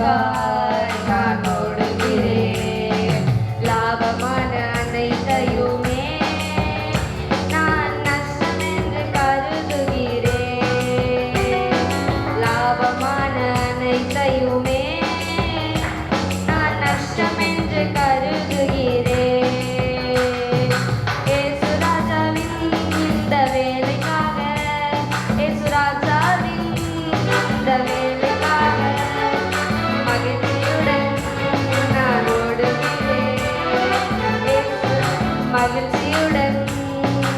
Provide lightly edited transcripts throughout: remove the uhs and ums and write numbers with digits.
நான் ஓடுகிறேன். லாபமான அனைத்தையுமே நான் நஷ்டம் என்று கருதுகிறேன். லாபமான அனைத்தையுமே நான் நஷ்டம் என்று கருதுகிறேன். ஏசுராஜாவின் இந்த வேலைக்காக, ஏசுராஜாவின் இந்த வேலைக்காக மகிழ்ச்சியுடன் நான் ஓடுகிறேன். மகிழ்ச்சியுடன்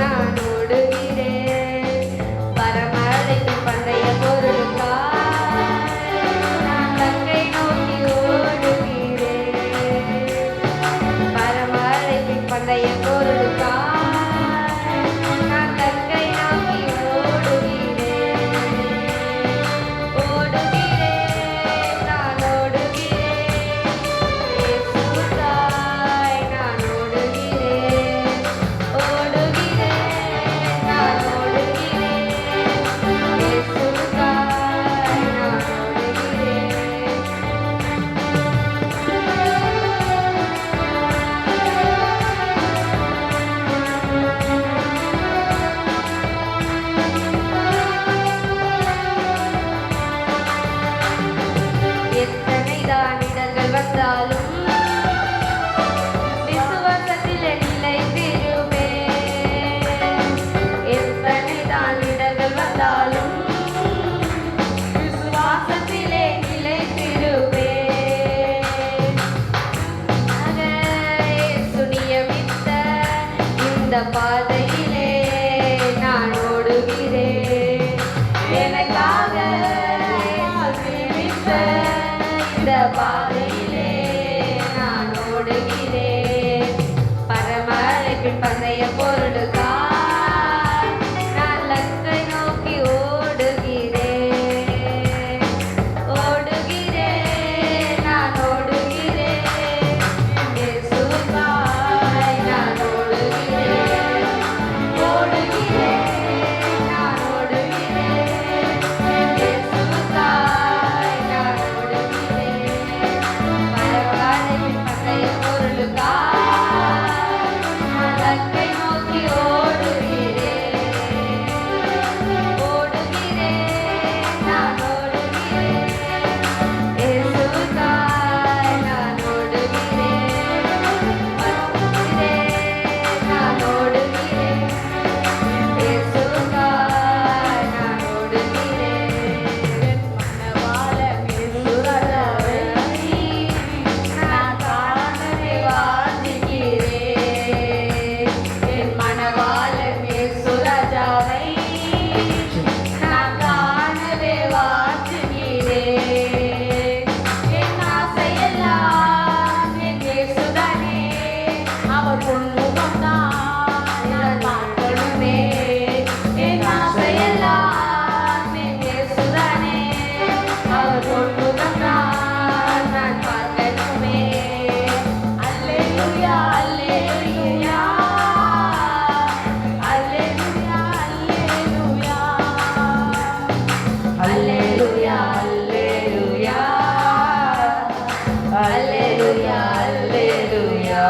நான் ஓடுகிறேன். பரமழைக்கும் பந்தய பொருளுக்காய் நான் லங்கை நோக்கி ஓடுகிறேன். பரமழைக்கும் பந்தய பொருளுக்காய் நான் லங்கை நோக்கி ஓடுகிறேன். ஓடுகிறேன், நான் ஓடுகிறேன். இயேசுவுக்காய் நான் ஓடுகிறேன். ஓடுகிறேன், நான் ஓடுகிறேன். இயேசுவுக்காய் நான் ஓடுகிறேன். எத்தனைதான் இடர்கள் வந்தாலும் விசுவாசத்திலே நிலைத்திருப்பேன். எத்தனைதான் இடர்கள் வந்தாலும் விசுவாசத்திலே நிலைத்திருப்பேன். இயேசு நியமித்த இந்த பாதையிலே நான் ஓடுகிறேன். எனக்காக இயேசு நியமித்த இந்த பாதையிலே நான் ஓடுகிறேன். பரமழைப்பின் பந்தய பொருளுக்காய் நான் லங்கை நோக்கி ஓடுகிறேன். ஓடுகிறேன், நான் ஓடுகிறேன். இயேசுவுக்காய் நான் ஓடுகிறேன். ஓடுகிறேன், நான் ஓடுகிறேன். இயேசுவுக்காய் நான் ஓடுகிறேன். பரமழைப்பின் பந்தய பொருளுக்காய் நான் லங்கை நோக்கி ஓடுகிறேன். ஓடுகிறேன், நான் ஓடுகிறேன். இயேசுவுக்காய் நான் ஓடுகிறேன். ஓடுகிறேன், நான் ஓடுகிறேன். இயேசுவுக்காய் நான் ஓடுகிறேன். மனவாளன் இயேசுராஜாவை நான் காணவே வாஞ்சிக்கிறேன். என் மனவாளன் இயேசுராஜாவை நான் காணவே வாஞ்சிக்கிறேன். என் ஆசையெல்லாம் என் இயேசுதானே. அவர் பொன்முகம்தான் நான் பார்க்கணுமே. என் ஆசையெல்லாம் என் இயேசுதானே. அவர் பொன்முகம்தான் நான் பார்க்கணுமே. அல்லேலூயா, அல்லேலூயா. அல்லேலூயா, அல்லேலூயா. அல்லேலூயா, அல்லேலூயா. அல்லேலூயா, அல்லேலூயா.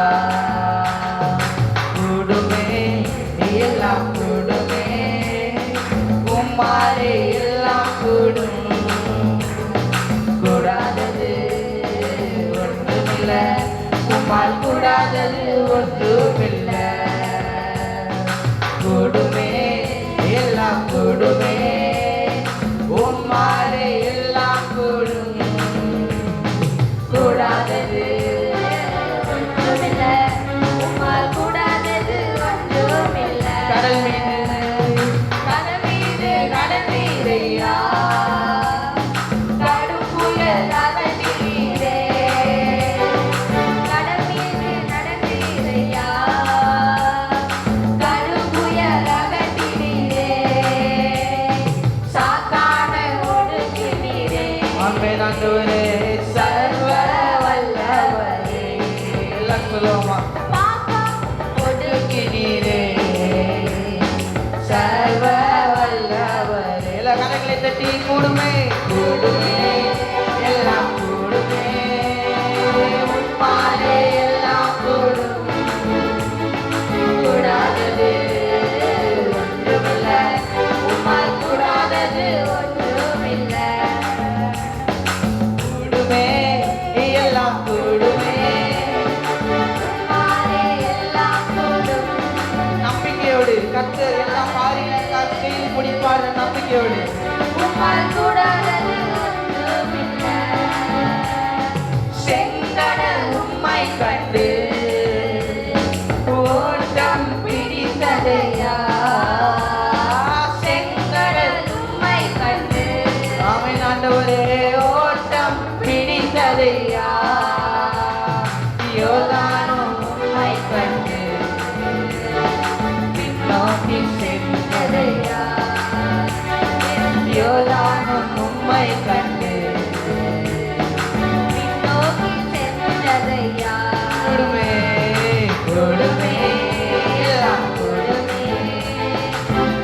கூடுமே எல்லாம் கூடுமே, உம்மாலே எல்லாம் கூடும். கூடாதது ஒன்றுமில்லை, உம்மால் கூடாதது ஒன்றுமில்லை. கூடுமே எல்லாம் கூடுமே, உம்மாலே எல்லாம் கூடும். கூடாதது ஒன்றுமில்லை, உம்மால் கூடாதது ஒன்றுமில்லை. கடல் மீது கடல் மீது நடந்தீரையா, கடும் புயல் அகன்றீரே. கடல் மீது நடந்தீரையா, கடும் புயல் அகன்றீரே. சாத்தான ஒடுக்கினீரே. ஆமென் ஆண்டவரே. சர்வ வல்லவரே. எல்லாம் சொல்லுவோமா? பாப்பம் ஒடுக்கினீரே, சர்வ வல்லவரே. எல்லா கரங்களை தட்டி கூடுமே கூடுமே எல்லாம் கூடுமே. உம்மால் கூடாதது ஒன்றுமில்லை. செங்கடல் உம்மை கண்டு ஓட்டம் பிடித்ததையா. செங்கடல் உம்மை கண்டு ஆமென் ஆண்டவரே, ஓட்டம் பிடித்ததையா. யோர்தானும் உம்மை கண்டு பின்னோக்கி சென்றதையா. யோர்தானும் உம்மை கண்டு பின்னோக்கி சென்றதையா. கொடுமே கொடுமே எல்லாம் கொடுமே.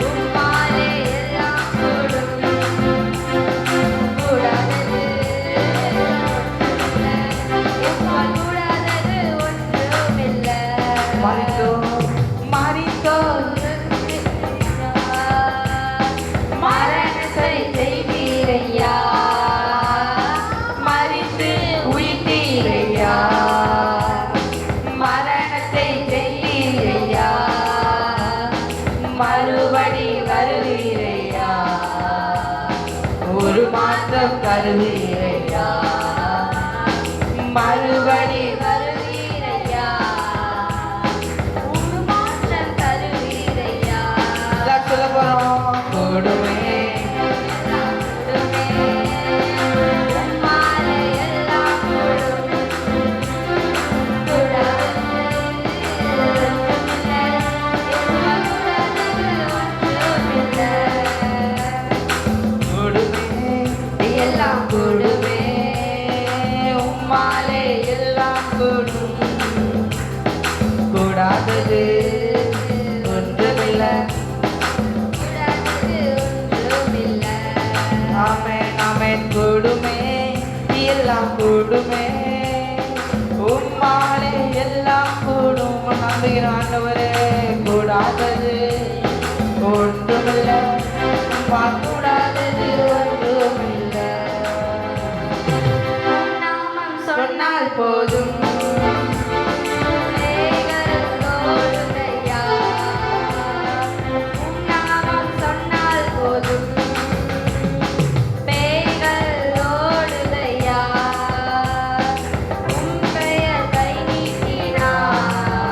உம்மாலே எல்லாம் கூடும். கூடாதது ஒன்றுமில்லை. உம்மால் கூடாதது ஒன்றுமில்லை. மறித்தோம் மறித்தோம் மரணத்தை செய்வீரையா. மறித்து உயிர்த்தீரையா. மரணத்தை செய்தீரையா. மறுபடி வருவீரையா. ஒரு மாற்றம் தருவீரையா. மறுபடி வருவீரையா. ஒரு மாற்றம் தருவீரையா. எல்லாம் சொல்ல போறோம். கொடுமே எல்லாம் கூடுமே. உம்மாலே எல்லாம் கூடும். கூடாதது ஒன்றுமில்லை. உம்மால் கூடாதது ஒன்றுமில்லை. கொடுமே எல்லாம் கூடுமே. உம்மாலே எல்லாம் கூடும். கூடாதது ஒன்றுமில்லை. கூடாதது ஒன்றுமில்லை. ஆமென் ஆமென். கூடுமே எல்லாம் கூடுமே. உம்மாலே எல்லாம் கூடும். நம்புகிறோம் ஆண்டவரே. கூடாதது ஒன்றுமில்லை. உம்மால் கூடாதது ஒன்றுமில்லை. உம் நாமம் சொன்னால் போதும். பேய்கள் ஓடுதையா. உம் நாமம் சொன்னால் போதும். பேய்கள் ஓடுதையா. உம் பெயர் கை நீட்டினார்.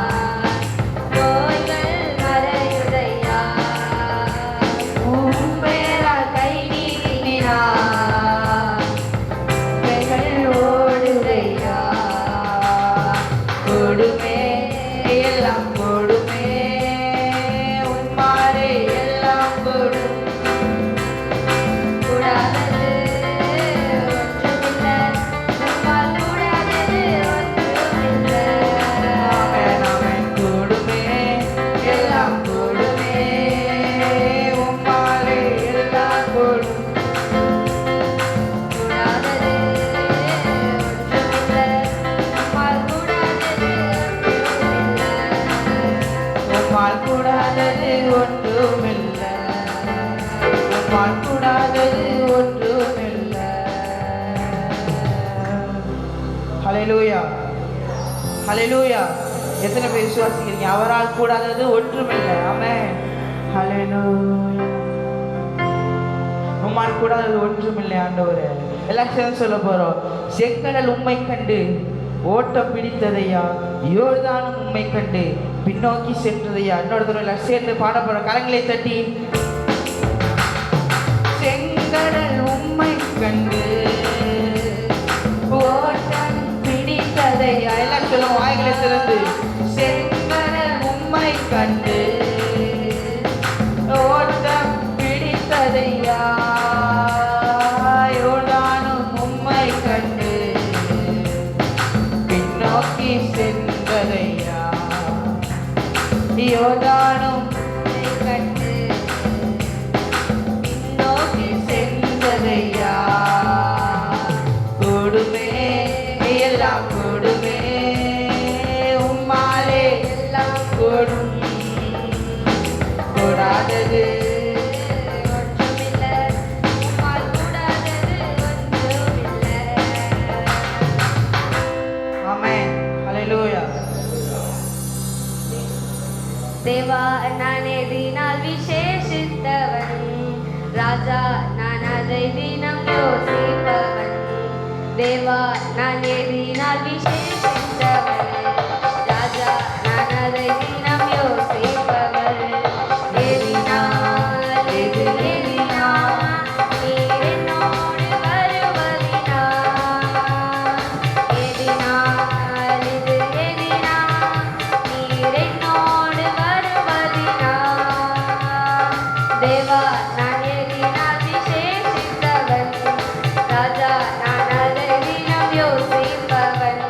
நோய்கள் மறையுதையா. உம் பெயரால் கை நீட்டினார். பெயர்கள் ஓடுதையா. கொடுமே எல்லாம் கொடுமே. உம்மாலே எல்லாம் கொடும். கூடாதது ஒன்றுமில்லை. உம்மால் கூடாதது ஒன்றுமில்லை. ஆமென் ஆமென். கொடுமே எல்லாம் கொடுமே. உம்மாலே எல்லாம் கொடும். கூடாதது ஒன்றுமில்லை. உம்மால் கூடாதது ஒன்றுமில்லை. உம்மால் கூடாதது ஒன்றுமில்லை. உம்மால் கூடாதது ஒன்றுமில்லை. ஹல்லேலூயா ஹல்லேலூயா. எத்தனை பேர் விசுவாசிக்கிறீங்க? அவரால் கூடாதது ஒன்றுமில்லை. ஆமென். ஹல்லேலூயா. உம்மால் கூடாதது ஒன்றுமில்லை ஆண்டவரே. எல்லாம் சேர்ந்து சொல்ல போறோம். செங்கடல் உம்மை கண்டு ஓட்டம் பிடித்ததையா. யோர்தானும் உம்மை கண்டு பின்னோக்கி சென்றதையா. இன்னொரு தடவை எல்லாம் சேர்ந்து பாட போறோம். கரங்களை தட்டி. செங்கடல் உம்மை கண்டு ஓட்டம் பிடித்ததையா. எல்லாம் சொல்லுவோம் வாய்களை திறந்து. செங்கடல் உம்மை கண்டு ஓட்டம் பிடித்ததையா. யோர்தானும் உம்மை கண்டு பின்னோக்கி சென்றதையா. யோர்தானும் உம்மை கண்டு பின்னோக்கி சென்றதையா. கொடுமே எல்லாம் கொடுமே. உம்மாலே எல்லாம் கொடும். கூடாதது ஒன்றுமில்லை. உம்மால் கூடாதது ஒன்றுமில்லை. ஆமென். ஹல்லேலூயா. தேவா நான் எதினால் விசேஷித்தவன். ராஜா நான் அதை தினம் யோசிப்பவன். தேவா நான் எதினால் விசேஷித்தவன். ராஜா நான் அதை தினம் யோசிப்பவன். எதினால் இது எதினால் நீர் என்னோடு வருவதினால். எதினால் இது எதினால் நீர் என்னோடு வருவதினால். தேவா நான் எதினால் விசேஷித்தவன். ராஜா நான் அதை தினம் யோசிப்பவன்.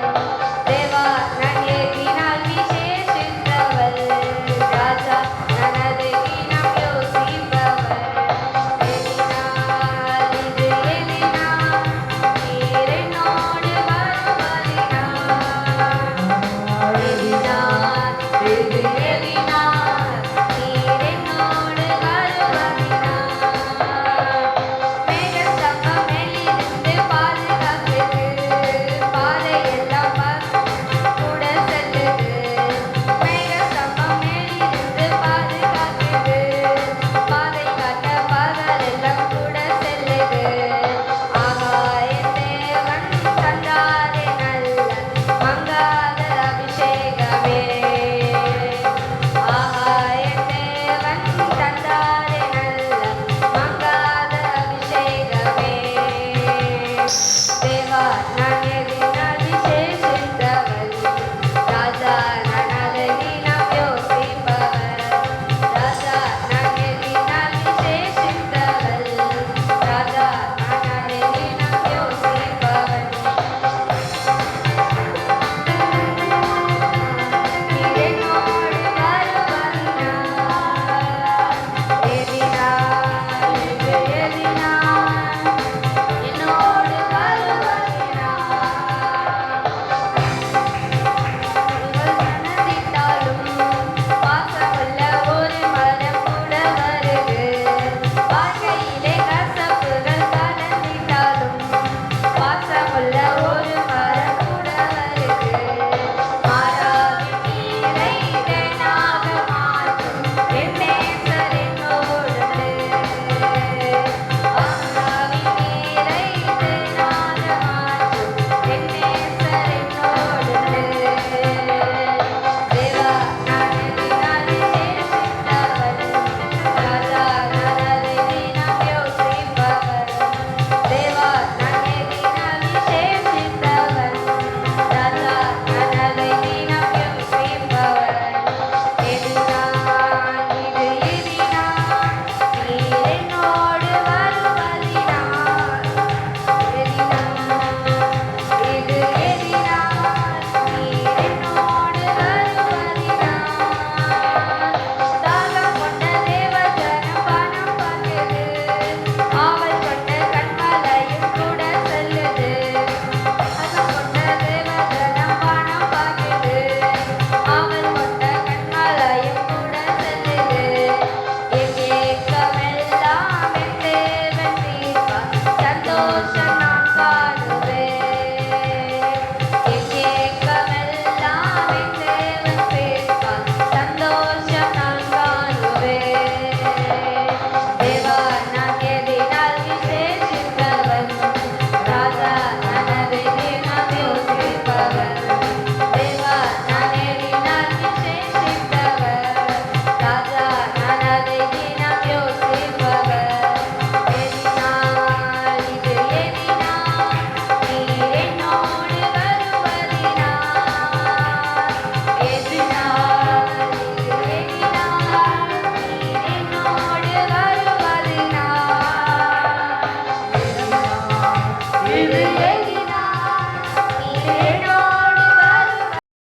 தேவா நான் எதினால் விசேஷித்தவன். ராஜா நான் அதை தினம் யோசிப்பவன். எதினால் இது எதினால் நீர் என்னோடு வருவதினால். எதினால் இது எதினால் நீர் என்னோடு வருவதினால். மேகஸ்தம்பம் மேலிருந்து பாதுகாக்குது. பாதையெல்லாம் கூட செல்லுது. மேகஸ்தம்பம் மேலிருந்து பாதுகாக்குது. பாதை காட்ட பகலெல்லாம் கூட செல்லுது. ஆகாய தேவன் தந்தாரே நல்ல மங்காத அபிஷேகமே. ஆகாய தேவன் தந்தாரே நல்ல மங்காத அபிஷேகமே. தேவா நான்